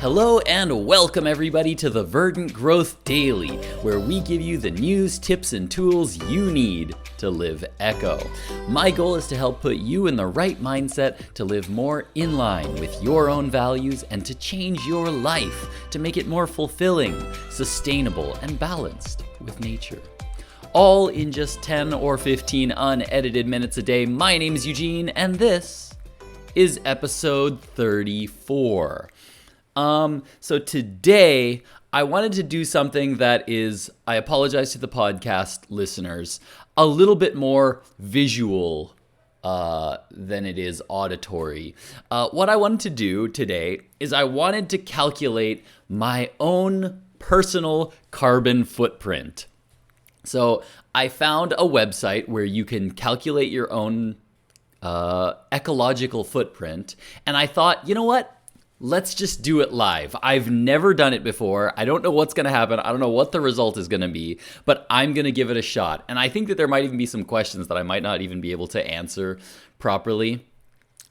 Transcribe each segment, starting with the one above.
Hello and welcome everybody to the Verdant Growth Daily, where we give you the news, tips, and tools you need to live eco. My goal is to help put you in the right mindset to live more in line with your own values and to change your life to make it more fulfilling, sustainable, and balanced with nature. All in just 10 or 15 unedited minutes a day. My name is Eugene, and this is episode 34. So today I wanted to do something that is, I apologize to the podcast listeners, a little bit more visual than it is auditory. What I wanted to do today is I wanted to calculate my own personal carbon footprint. So I found a website where you can calculate your own ecological footprint, and I thought, you know what? Let's just do it live. I've never done it before. I don't know what's going to happen. I don't know what the result is going to be, but I'm going to give it a shot. And I think that there might even be some questions that I might not even be able to answer properly.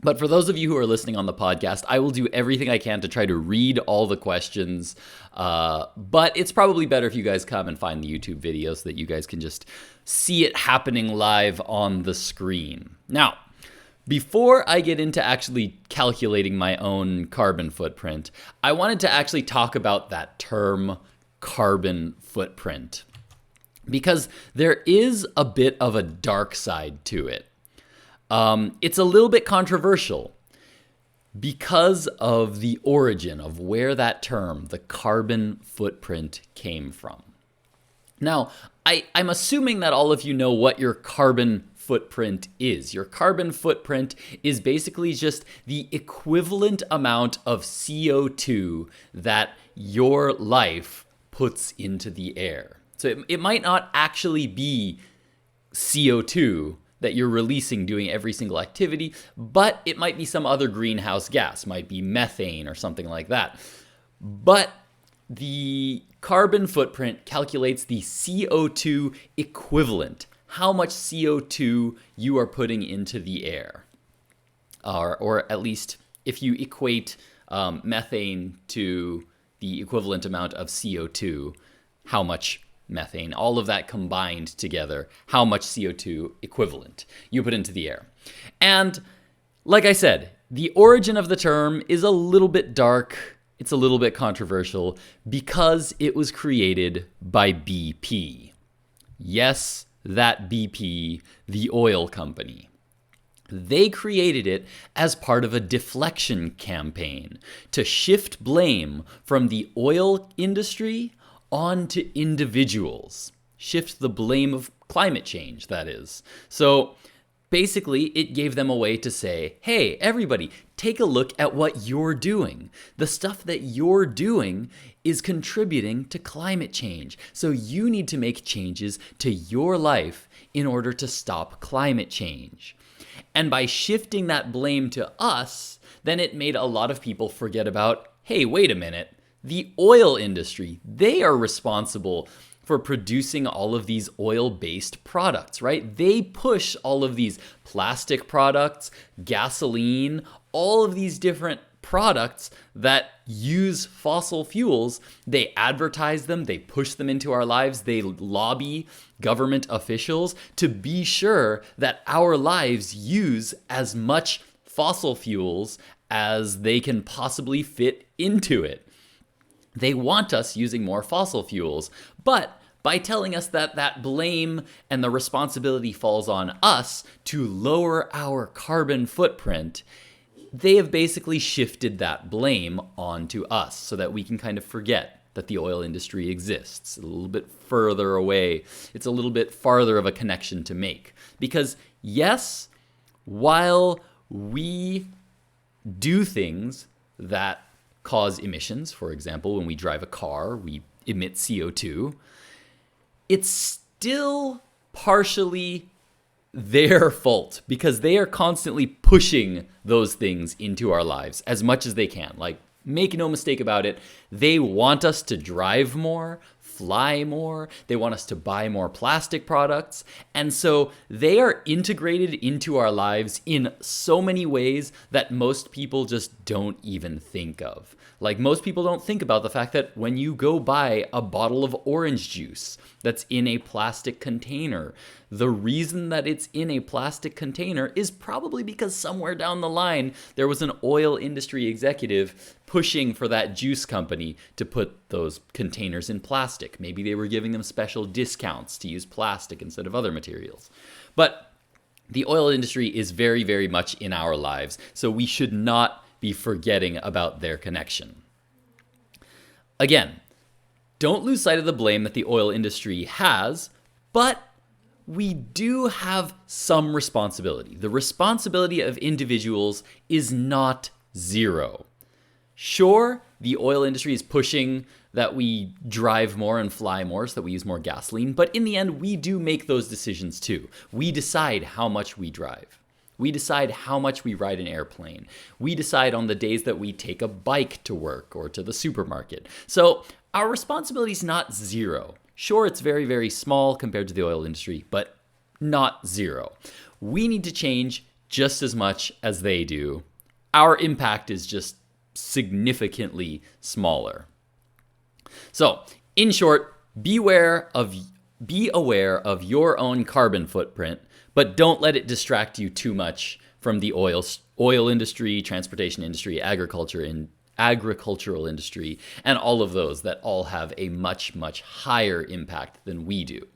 But for those of you who are listening on the podcast, I will do everything I can to try to read all the questions. But it's probably better if you guys come and find the YouTube video so that you guys can just see it happening live on the screen. Now, before I get into actually calculating my own carbon footprint, I wanted to actually talk about that term carbon footprint, because there is a bit of a dark side to it. It's a little bit controversial because of the origin of where that term, the carbon footprint, came from. Now, I'm assuming that all of you know what your carbon footprint is. Your carbon footprint is basically just the equivalent amount of CO2 that your life puts into the air. So it might not actually be CO2 that you're releasing doing every single activity, but it might be some other greenhouse gas, might be methane or something like that. But the carbon footprint calculates the CO2 equivalent, how much CO2 you are putting into the air. Or at least if you equate methane to the equivalent amount of CO2, how much methane, all of that combined together, how much CO2 equivalent you put into the air. And like I said, the origin of the term is a little bit dark. It's a little bit controversial because it was created by BP. Yes, that BP, the oil company. They created it as part of a deflection campaign to shift blame from the oil industry onto individuals. Shift the blame of climate change, that is. So basically, it gave them a way to say, hey, everybody, take a look at what you're doing. The stuff that you're doing is contributing to climate change. So you need to make changes to your life in order to stop climate change. And by shifting that blame to us, then it made a lot of people forget about, hey, wait a minute, the oil industry, they are responsible for producing all of these oil-based products, right? They push all of these plastic products, gasoline, all of these different products that use fossil fuels. They advertise them, they push them into our lives, they lobby government officials to be sure that our lives use as much fossil fuels as they can possibly fit into it. They want us using more fossil fuels, but by telling us that that blame and the responsibility falls on us to lower our carbon footprint, they have basically shifted that blame onto us so that we can kind of forget that the oil industry exists. A little bit further away. It's a little bit farther of a connection to make. Because yes, while we do things that cause emissions, for example, when we drive a car, we emit CO2, it's still partially their fault because they are constantly pushing those things into our lives as much as they can. Like, make no mistake about it, they want us to drive more, fly more. They want us to buy more plastic products. And so they are integrated into our lives in so many ways that most people just don't even think of. Like, most people don't think about the fact that when you go buy a bottle of orange juice that's in a plastic container, the reason that it's in a plastic container is probably because somewhere down the line there was an oil industry executive pushing for that juice company to put those containers in plastic. Maybe they were giving them special discounts to use plastic instead of other materials. But the oil industry is very, very much in our lives, so we should not be forgetting about their connection. Again, don't lose sight of the blame that the oil industry has, but we do have some responsibility. The responsibility of individuals is not zero. Sure, the oil industry is pushing that we drive more and fly more so that we use more gasoline, but in the end, we do make those decisions too. We decide how much we drive. We decide how much we ride an airplane. We decide on the days that we take a bike to work or to the supermarket. So our responsibility is not zero. Sure, it's very, very small compared to the oil industry, but not zero. We need to change just as much as they do. Our impact is just significantly smaller. So, in short, be aware of your own carbon footprint, but don't let it distract you too much from the oil industry, transportation industry, agricultural industry, and all of those that all have a much, much higher impact than we do.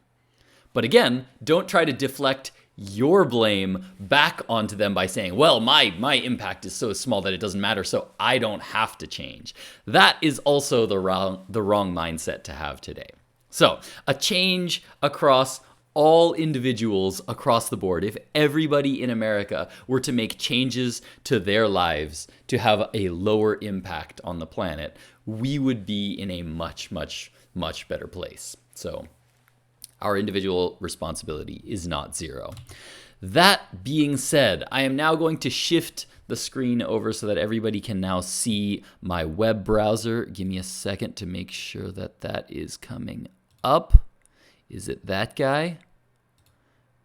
But again, don't try to deflect your blame back onto them by saying, well, my impact is so small that it doesn't matter, so I don't have to change. That is also the wrong mindset to have today. So, a change across all individuals across the board, if everybody in America were to make changes to their lives to have a lower impact on the planet, we would be in a much, much, much better place. So our individual responsibility is not zero. That being said, I am now going to shift the screen over so that everybody can now see my web browser. Give me a second to make sure that that is coming up. Is it that guy?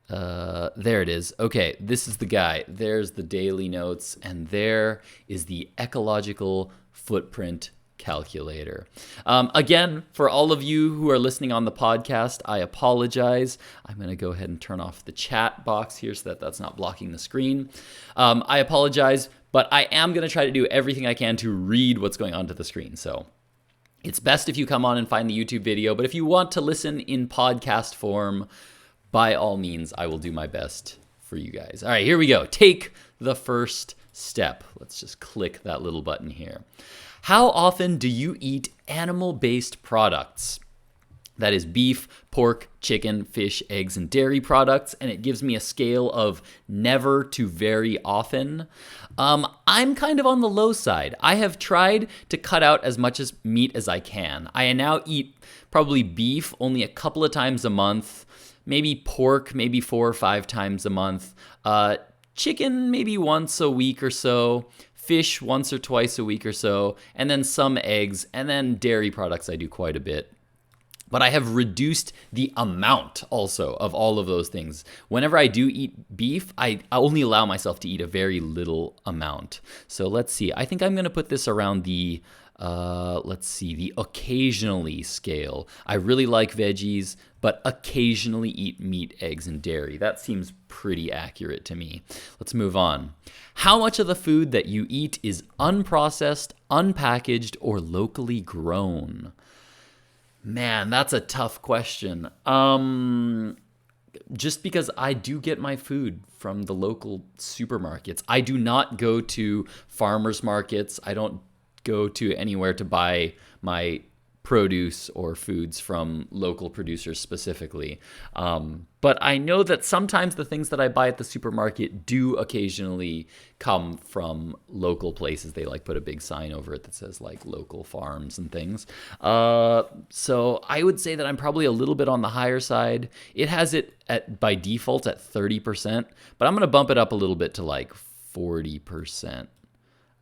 There it is. Okay, this is the guy. There's the daily notes, and there is the ecological footprint calculator. Again, for all of you who are listening on the podcast, I apologize. I'm going to go ahead and turn off the chat box here so that that's not blocking the screen. I apologize, but I am going to try to do everything I can to read what's going on to the screen. So it's best if you come on and find the YouTube video, but if you want to listen in podcast form, by all means, I will do my best for you guys. All right, here we go. Take the first step. Let's just click that little button here. How often do you eat animal-based products? That is beef, pork, chicken, fish, eggs, and dairy products, and it gives me a scale of never to very often. I'm kind of on the low side. I have tried to cut out as much as meat as I can. I now eat probably beef only a couple of times a month, maybe pork maybe 4 or 5 times a month, chicken maybe once a week or so, fish once or twice a week or so, and then some eggs, and then dairy products I do quite a bit. But I have reduced the amount also of all of those things. Whenever I do eat beef, I only allow myself to eat a very little amount. So let's see. I think I'm going to put this around the, the occasionally scale. I really like veggies, but occasionally eat meat, eggs, and dairy. That seems pretty accurate to me. Let's move on. How much of the food that you eat is unprocessed, unpackaged, or locally grown? Man, that's a tough question. Just because I do get my food from the local supermarkets. I do not go to farmers markets. I don't go to anywhere to buy my produce or foods from local producers specifically. But I know that sometimes the things that I buy at the supermarket do occasionally come from local places. They like put a big sign over it that says like local farms and things. So I would say that I'm probably a little bit on the higher side. It has it by default at 30%, but I'm going to bump it up a little bit to like 40%.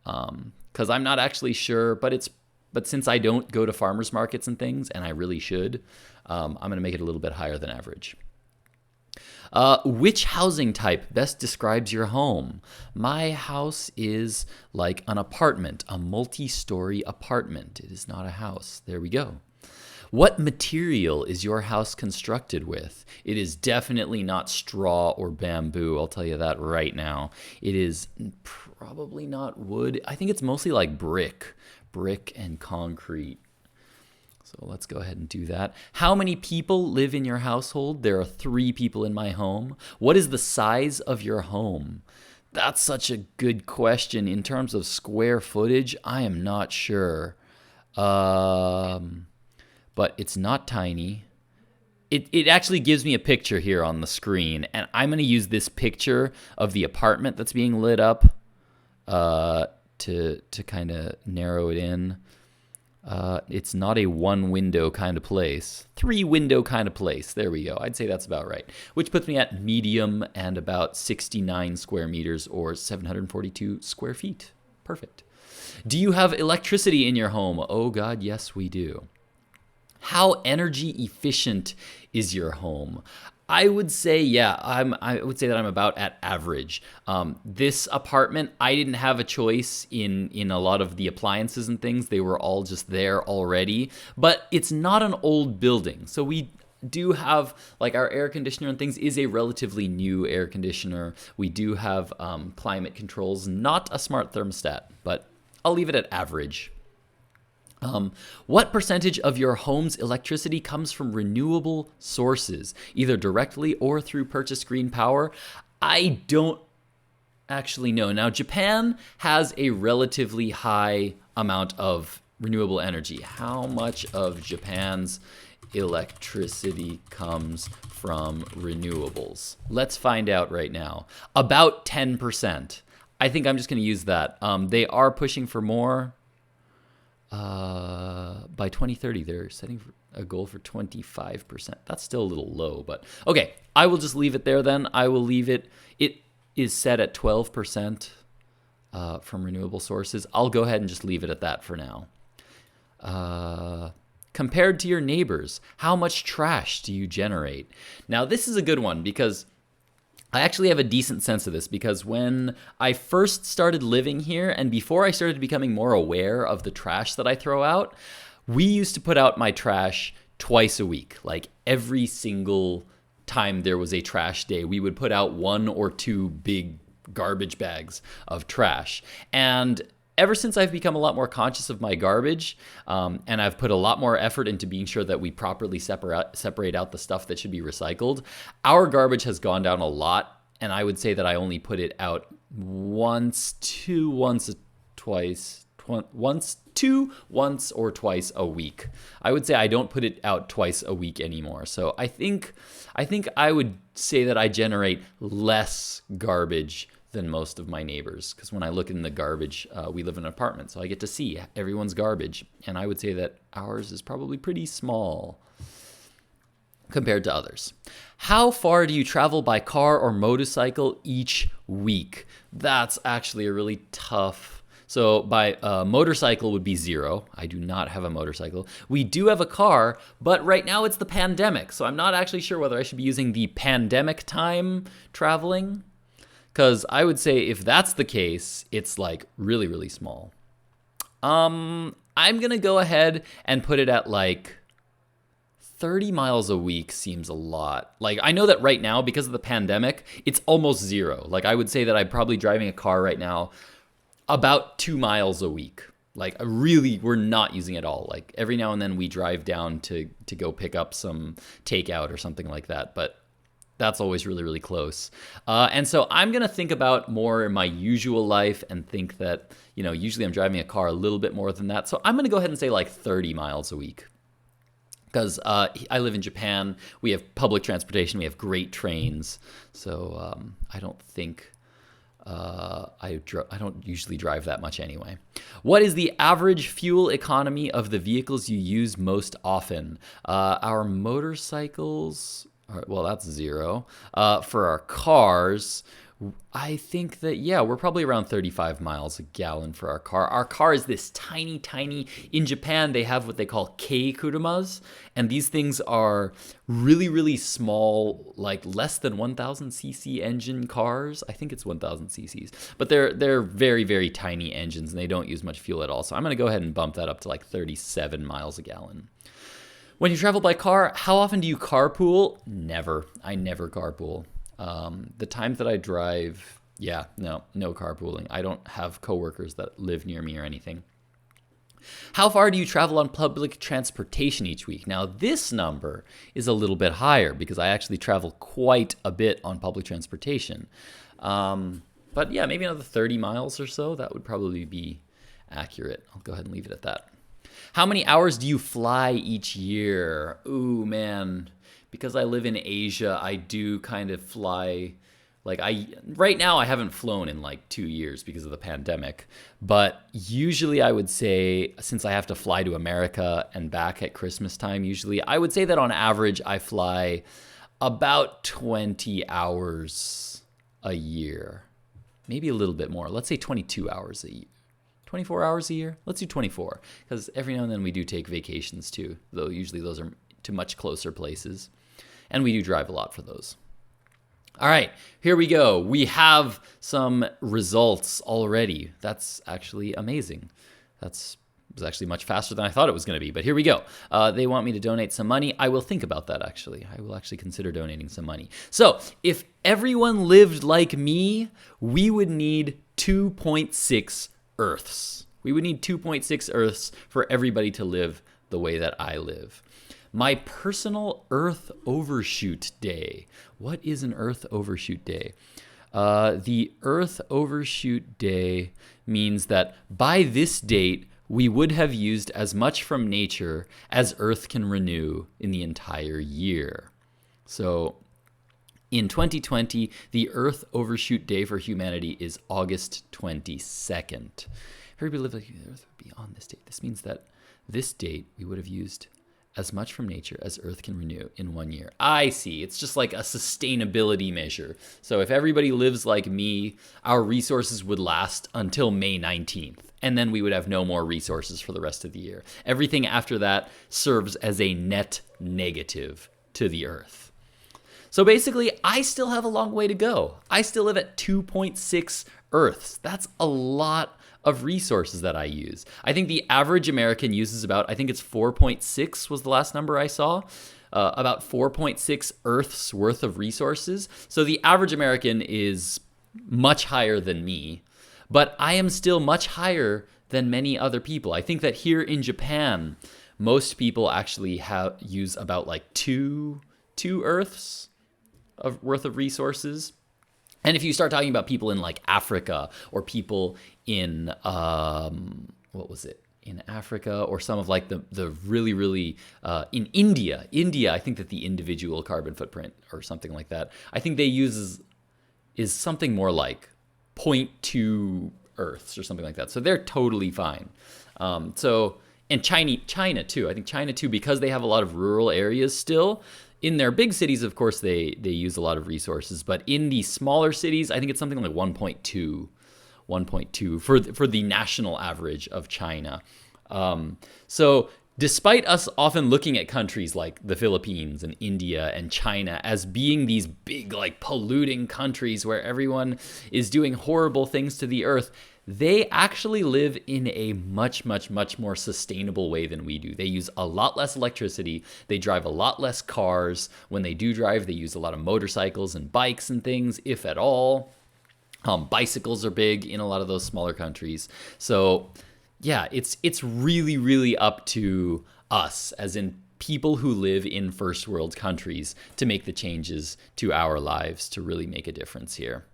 Because I'm not actually sure, but it's But since I don't go to farmers markets and things, and I really should, I'm going to make it a little bit higher than average. Which housing type best describes your home? My house is like an apartment, a multi-story apartment. It is not a house. There we go. What material is your house constructed with? It is definitely not straw or bamboo. I'll tell you that right now. It is probably not wood. I think it's mostly like brick and concrete. So let's go ahead and do that. How many people live in your household? There are 3 people in my home. What is the size of your home? That's such a good question. In terms of square footage, I am not sure. But it's not tiny. It actually gives me a picture here on the screen, and I'm going to use this picture of the apartment that's being lit up to kind of narrow it in. It's not a 1-window kind of place. 3-window kind of place. There we go. I'd say that's about right. Which puts me at medium and about 69 square meters or 742 square feet. Perfect. Do you have electricity in your home? Oh God, yes we do. How energy efficient is your home? I would say, I would say that I'm about at average. This apartment, I didn't have a choice in a lot of the appliances and things. They were all just there already. But it's not an old building. So we do have, like, our air conditioner and things is a relatively new air conditioner. We do have climate controls, not a smart thermostat, but I'll leave it at average. What percentage of your home's electricity comes from renewable sources, either directly or through purchased green power? I don't actually know. Now, Japan has a relatively high amount of renewable energy. How much of Japan's electricity comes from renewables? Let's find out right now. About 10%. I think I'm just going to use that. They are pushing for more. By 2030, they're setting a goal for 25%. That's still a little low, but okay. I will just leave it there then. I will leave it. It is set at 12% from renewable sources. I'll go ahead and just leave it at that for now. Compared to your neighbors, how much trash do you generate? Now, this is a good one because I actually have a decent sense of this, because when I first started living here and before I started becoming more aware of the trash that I throw out, we used to put out my trash twice a week. Like every single time there was a trash day, we would put out 1 or 2 big garbage bags of trash. And ever since I've become a lot more conscious of my garbage, and I've put a lot more effort into being sure that we properly separate out the stuff that should be recycled, our garbage has gone down a lot. And I would say that I only put it out once or twice a week. I would say I don't put it out twice a week anymore. So I think I would say that I generate less garbage than most of my neighbors, because when I look in the garbage, we live in an apartment, so I get to see everyone's garbage, and I would say that ours is probably pretty small compared to others. How far do you travel by car or motorcycle each week? That's actually a really tough. So by motorcycle would be 0. I do not have a motorcycle. We do have a car, but right now it's the pandemic, so I'm not actually sure whether I should be using the pandemic time traveling. Because I would say if that's the case, it's like really, really small. I'm going to go ahead and put it at like 30 miles a week seems a lot. Like I know that right now, because of the pandemic, it's almost 0. Like I would say that I'm probably driving a car right now about 2 miles a week. Like really, we're not using it all. Like every now and then we drive down to go pick up some takeout or something like that. But that's always really, really close. And so I'm going to think about more in my usual life and think that, usually I'm driving a car a little bit more than that. So I'm going to go ahead and say like 30 miles a week. Because I live in Japan. We have public transportation. We have great trains. So I don't think I don't usually drive that much anyway. What is the average fuel economy of the vehicles you use most often? Our motorcycles... Well, that's 0. For our cars, I think that, yeah, we're probably around 35 miles a gallon for our car. Our car is this tiny, tiny, in Japan, they have what they call kei kurumas. And these things are really, really small, like less than 1000 cc engine cars. I think it's 1000 cc's, but they're very, very tiny engines and they don't use much fuel at all. So I'm going to go ahead and bump that up to like 37 miles a gallon. When you travel by car, how often do you carpool? Never. I never carpool. The times that I drive, no carpooling. I don't have coworkers that live near me or anything. How far do you travel on public transportation each week? Now, this number is a little bit higher because I actually travel quite a bit on public transportation. But yeah, maybe another 30 miles or so. That would probably be accurate. I'll go ahead and leave it at that. How many hours do you fly each year? Ooh, man. Because I live in Asia, I do kind of fly. Right now I haven't flown in like 2 years because of the pandemic. But usually I would say, since I have to fly to America and back at Christmas time, usually I would say that on average I fly about 20 hours a year. Maybe a little bit more. Let's say 22 hours a year. 24 hours a year? Let's do 24. Because every now and then we do take vacations too, though usually those are to much closer places. And we do drive a lot for those. All right, here we go. We have some results already. That's actually amazing. That was actually much faster than I thought it was going to be. But here we go. They want me to donate some money. I will think about that, actually. I will actually consider donating some money. So if everyone lived like me, we would need 2.6 Earths. We would need 2.6 Earths for everybody to live the way that I live. My personal Earth Overshoot Day. What is an Earth Overshoot Day? The Earth Overshoot Day means that by this date, we would have used as much from nature as Earth can renew in the entire year. So in 2020, the Earth Overshoot Day for humanity is August 22nd. Everybody live like the Earth would be on this date. This means that this date we would have used as much from nature as Earth can renew in 1 year. I see. It's just like a sustainability measure. So if everybody lives like me, our resources would last until May 19th. And then we would have no more resources for the rest of the year. Everything after that serves as a net negative to the Earth. So basically, I still have a long way to go. I still live at 2.6 Earths. That's a lot of resources that I use. I think the average American uses about, I think it's 4.6 was the last number I saw, about 4.6 Earths worth of resources. So the average American is much higher than me, but I am still much higher than many other people. I think that here in Japan, most people actually use about like two Earths worth of resources. And if you start talking about people in like Africa or people in, in Africa or some of like the really, really, in India, I think that the individual carbon footprint or something like that, I think they use is something more like 0.2 Earths or something like that. So they're totally fine. And China too, I think China too, because they have a lot of rural areas still. In their big cities, of course, they use a lot of resources, but in the smaller cities, I think it's something like 1.2 for the national average of China. So despite us often looking at countries like the Philippines and India and China as being these big, like polluting countries where everyone is doing horrible things to the earth, they actually live in a much, much, much more sustainable way than we do. They use a lot less electricity. They drive a lot less cars. When they do drive, they use a lot of motorcycles and bikes and things, if at all. Bicycles are big in a lot of those smaller countries. So yeah, it's really, really up to us, as in people who live in first world countries, to make the changes to our lives to really make a difference here.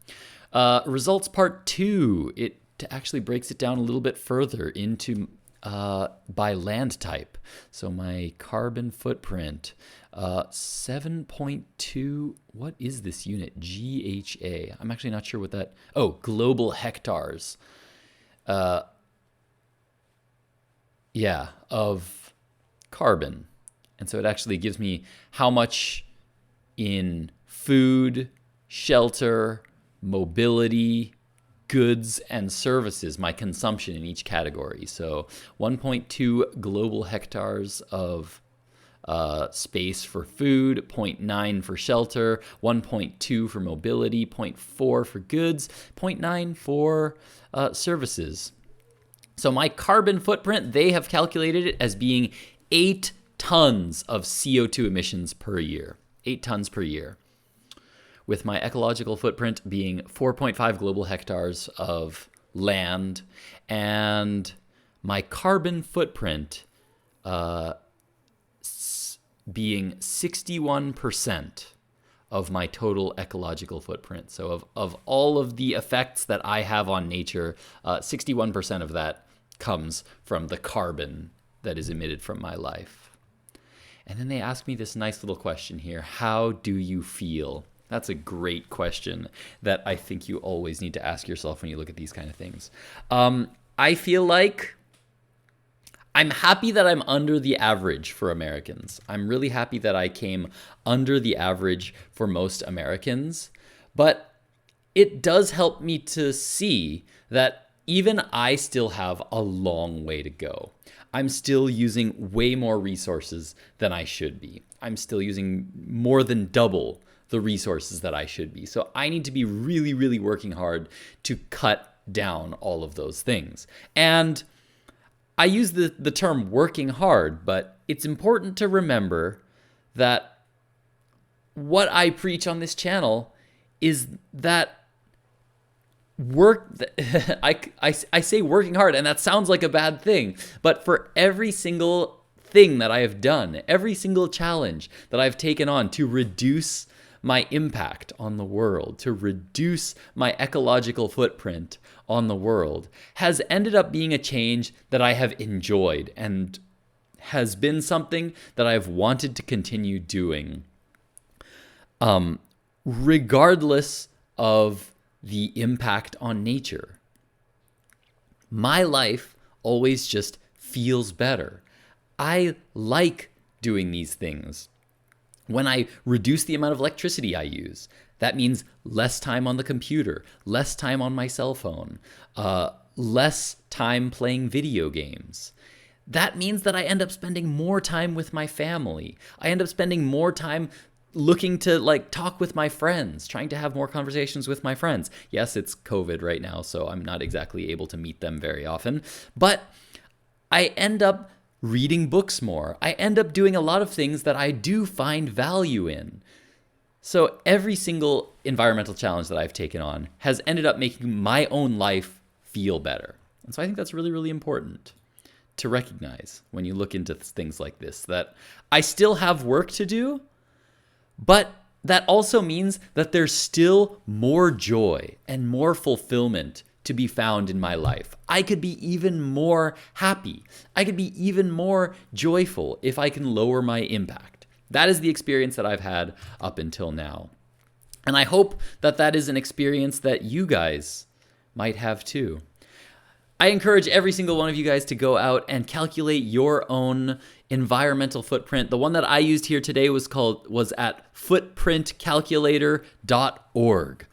Results part 2. It actually breaks it down a little bit further into by land type. So my carbon footprint, 7.2, what is this unit? GHA. I'm actually not sure what that, global hectares. Of carbon. And so it actually gives me how much in food, shelter, mobility, goods, and services, my consumption in each category. So 1.2 global hectares of space for food, 0.9 for shelter, 1.2 for mobility, 0.4 for goods, 0.9 for services. So my carbon footprint, they have calculated it as being 8 tons of CO2 emissions per year. 8 tons per year. With my ecological footprint being 4.5 global hectares of land, and my carbon footprint being 61% of my total ecological footprint. So of all of the effects that I have on nature, 61% of that comes from the carbon that is emitted from my life. And then they ask me this nice little question here: how do you feel? That's a great question that I think you always need to ask yourself when you look at these kind of things. I feel like I'm happy that I'm under the average for Americans. I'm really happy that I came under the average for most Americans, but it does help me to see that even I still have a long way to go. I'm still using way more resources than I should be. I'm still using more than double the resources that I should be. So I need to be really, really working hard to cut down all of those things. And I use the term working hard, but it's important to remember that what I preach on this channel is that I say working hard, and that sounds like a bad thing, but for every single thing that I have done, every single challenge that I've taken on to reduce my impact on the world, to reduce my ecological footprint on the world, has ended up being a change that I have enjoyed and has been something that I've wanted to continue doing, regardless of the impact on nature. My life always just feels better. I like doing these things. When I reduce the amount of electricity I use, that means less time on the computer, less time on my cell phone, less time playing video games. That means that I end up spending more time with my family. I end up spending more time looking to talk with my friends, trying to have more conversations with my friends. Yes, it's COVID right now, so I'm not exactly able to meet them very often, but I end up reading books more. I end up doing a lot of things that I do find value in. So every single environmental challenge that I've taken on has ended up making my own life feel better. And so I think that's really, really important to recognize when you look into things like this, that I still have work to do, but that also means that there's still more joy and more fulfillment to be found in my life. I could be even more happy. I could be even more joyful if I can lower my impact. That is the experience that I've had up until now. And I hope that that is an experience that you guys might have too. I encourage every single one of you guys to go out and calculate your own environmental footprint. The one that I used here today was at footprintcalculator.org.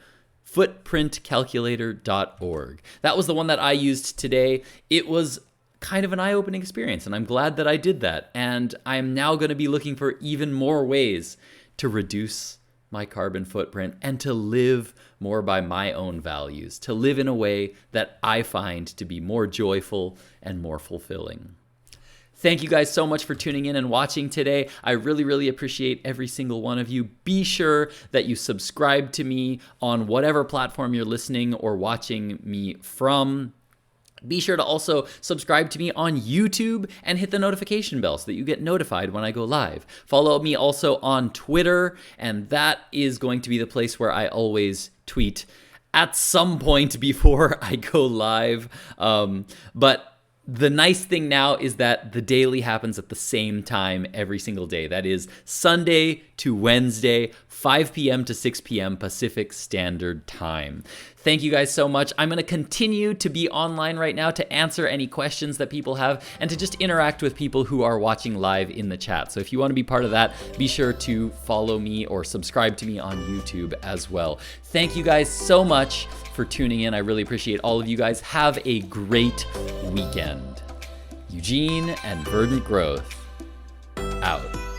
footprintcalculator.org. That was the one that I used today. It was kind of an eye-opening experience, and I'm glad that I did that. And I'm now going to be looking for even more ways to reduce my carbon footprint and to live more by my own values, to live in a way that I find to be more joyful and more fulfilling. Thank you guys so much for tuning in and watching today. I really, really appreciate every single one of you. Be sure that you subscribe to me on whatever platform you're listening or watching me from. Be sure to also subscribe to me on YouTube and hit the notification bell so that you get notified when I go live. Follow me also on Twitter, and that is going to be the place where I always tweet at some point before I go live. But the nice thing now is that the daily happens at the same time every single day. That is Sunday to Wednesday, 5 p.m. to 6 p.m. Pacific Standard Time. Thank you guys so much. I'm going to continue to be online right now to answer any questions that people have and to just interact with people who are watching live in the chat. So if you want to be part of that, be sure to follow me or subscribe to me on YouTube as well. Thank you guys so much for tuning in. I really appreciate all of you guys. Have a great weekend. Eugene and Verdant Growth out.